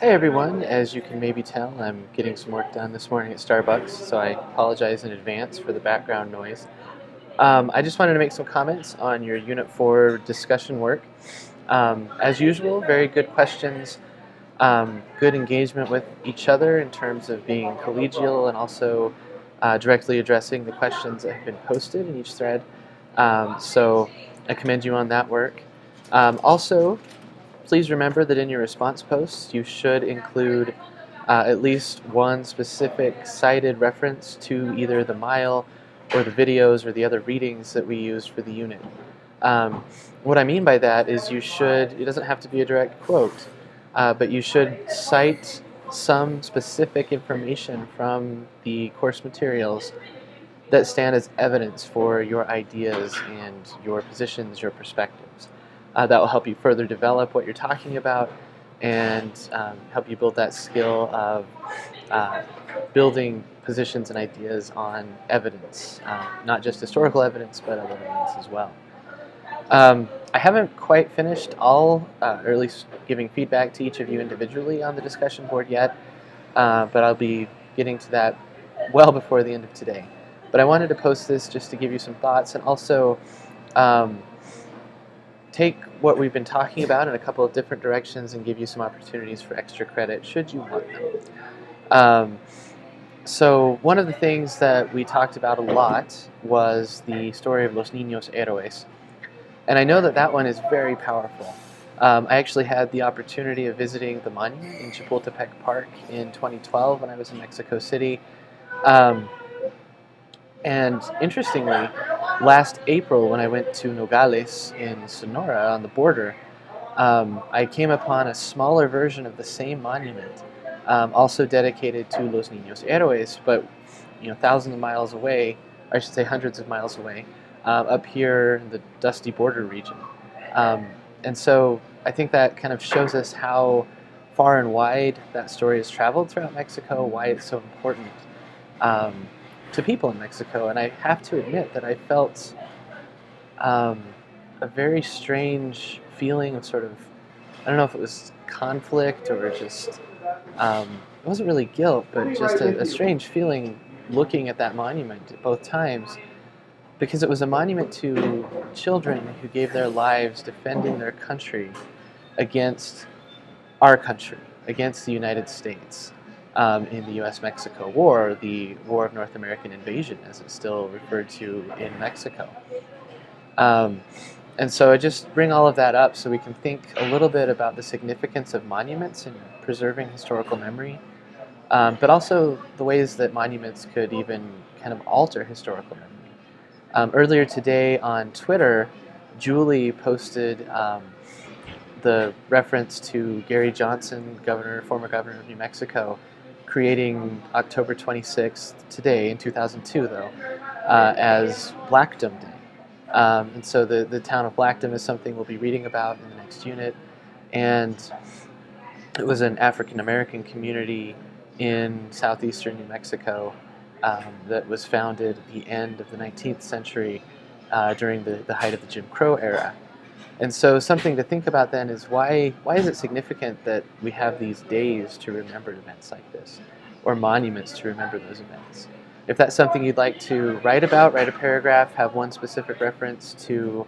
Hey everyone, as you can maybe tell, I'm getting some work done this morning at Starbucks, so I apologize in advance for the background noise. I just wanted to make some comments on your Unit 4 discussion work. As usual, very good questions, good engagement with each other in terms of being collegial and also directly addressing the questions that have been posted in each thread. So I commend you on that work. Also, please remember that in your response posts, you should include at least one specific cited reference to either the mile or the videos or the other readings that we used for the unit. Um, what I mean by that is it doesn't have to be a direct quote, but you should cite some specific information from the course materials that stand as evidence for your ideas and your positions, your perspectives. That will help you further develop what you're talking about and help you build that skill of uh, building positions and ideas on evidence, not just historical evidence, but other evidence as well. I haven't quite finished or at least giving feedback to each of you individually on the discussion board yet, but I'll be getting to that well before the end of today. But I wanted to post this just to give you some thoughts and also um, take what we've been talking about in a couple of different directions and give you some opportunities for extra credit should you want them. So one of the things that we talked about a lot was the story of Los Niños Héroes. And I know that that one is very powerful. I actually had the opportunity of visiting the monument in Chapultepec Park in 2012 when I was in Mexico City. Um, and interestingly, last April when I went to Nogales in Sonora on the border, I came upon a smaller version of the same monument, also dedicated to Los Niños Héroes, but thousands of miles away, or I should say hundreds of miles away, up here in the dusty border region. Um, and so I think that kind of shows us how far and wide that story has traveled throughout Mexico, why it's so important um, to people in Mexico. And I have to admit that I felt um, a very strange feeling of sort of, I don't know if it was conflict or just, it wasn't really guilt, but just a strange feeling looking at that monument at both times, because it was a monument to children who gave their lives defending their country against our country, against the United States in the US-Mexico War, the War of North American Invasion, as it's still referred to in Mexico. Um, and so I just bring all of that up so we can think a little bit about the significance of monuments in preserving historical memory, but also the ways that monuments could even kind of alter historical memory. Earlier today on Twitter, Julie posted the reference to Gary Johnson, former governor of New Mexico, creating October 26th, today in 2002 though, as Blackdom Day. And so the town of Blackdom is something we'll be reading about in the next unit. And it was an African American community in southeastern New Mexico that was founded at the end of the 19th century during the height of the Jim Crow era. And so something to think about then is why is it significant that we have these days to remember events like this, or monuments to remember those events? If that's something you'd like to write about, write a paragraph, have one specific reference to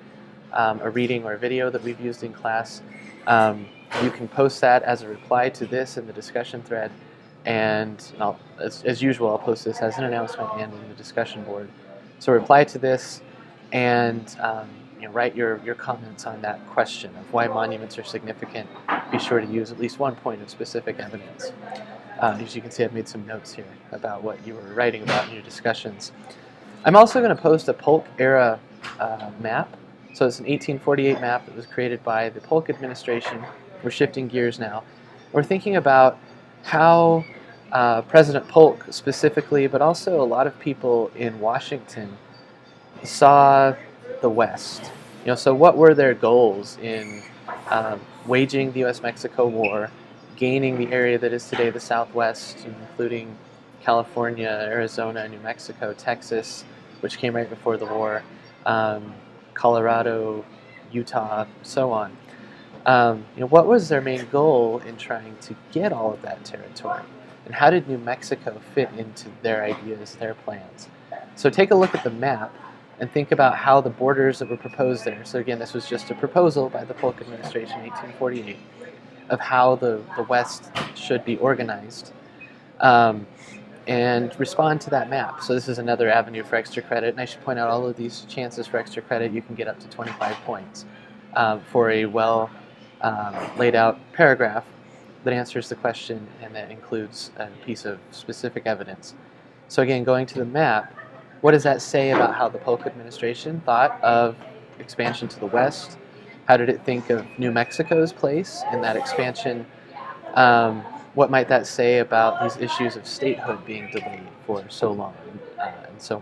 a reading or a video that we've used in class, you can post that as a reply to this in the discussion thread. And as usual, I'll post this as an announcement and in the discussion board. So reply to this and write your comments on that question of why monuments are significant. Be sure to use at least one point of specific evidence. As you can see, I've made some notes here about what you were writing about in your discussions. I'm also going to post a Polk era map. So it's an 1848 map that was created by the Polk administration. We're shifting gears now. We're thinking about how President Polk specifically, but also a lot of people in Washington, saw the West. So what were their goals in waging the U.S.-Mexico War, gaining the area that is today the Southwest, including California, Arizona, New Mexico, Texas, which came right before the war, Colorado, Utah, so on. What was their main goal in trying to get all of that territory? And how did New Mexico fit into their ideas, their plans? So take a look at the map and think about how the borders that were proposed there. So again, this was just a proposal by the Polk administration in 1848 of how the West should be organized. And respond to that map. So this is another avenue for extra credit. And I should point out all of these chances for extra credit, you can get up to 25 points for a well laid out paragraph that answers the question and that includes a piece of specific evidence. So again, going to the map, what does that say about how the Polk administration thought of expansion to the west? How did it think of New Mexico's place in that expansion? What might that say about these issues of statehood being delayed for so long, and so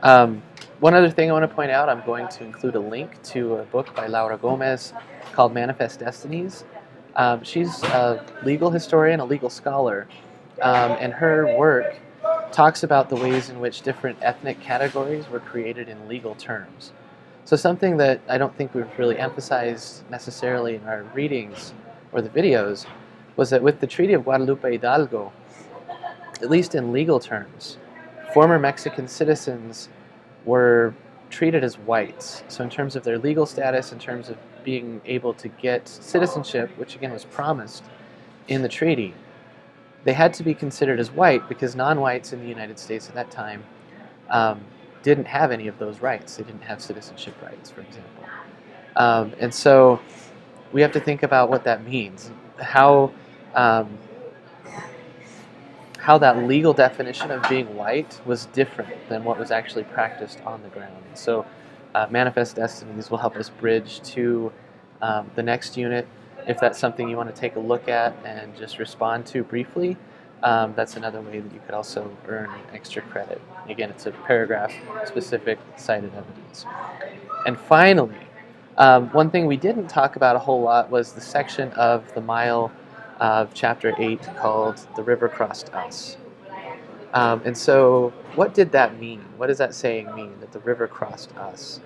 on? One other thing I want to point out, I'm going to include a link to a book by Laura Gomez called Manifest Destinies. She's a legal historian, a legal scholar, and her work talks about the ways in which different ethnic categories were created in legal terms. So something that I don't think we've really emphasized necessarily in our readings or the videos was that with the Treaty of Guadalupe Hidalgo, at least in legal terms, former Mexican citizens were treated as whites. So in terms of their legal status, in terms of being able to get citizenship, which again was promised in the treaty, they had to be considered as white because non-whites in the United States at that time didn't have any of those rights. They didn't have citizenship rights, for example. And so we have to think about what that means, how that legal definition of being white was different than what was actually practiced on the ground. So Manifest Destinies will help us bridge to the next unit. If that's something you want to take a look at and just respond to briefly, that's another way that you could also earn extra credit. Again, it's a paragraph-specific cited evidence. And finally, one thing we didn't talk about a whole lot was the section of the mile of Chapter 8 called The River Crossed Us. And so what did that mean? What does that saying mean, that the river crossed us?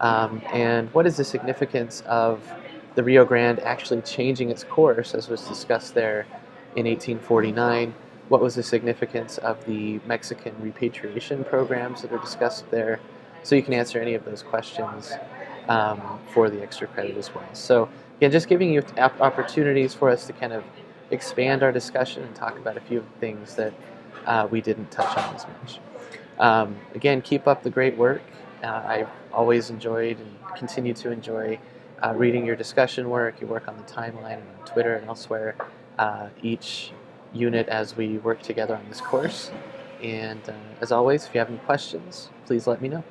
And what is the significance of the Rio Grande actually changing its course, as was discussed there in 1849? What was the significance of the Mexican repatriation programs that are discussed there? So you can answer any of those questions for the extra credit as well. So again, just giving you opportunities for us to kind of expand our discussion and talk about a few of the things that we didn't touch on as much. Again, keep up the great work. I've always enjoyed and continue to enjoy reading your discussion work, your work on the timeline and on Twitter and elsewhere, each unit as we work together on this course. And as always, if you have any questions, please let me know.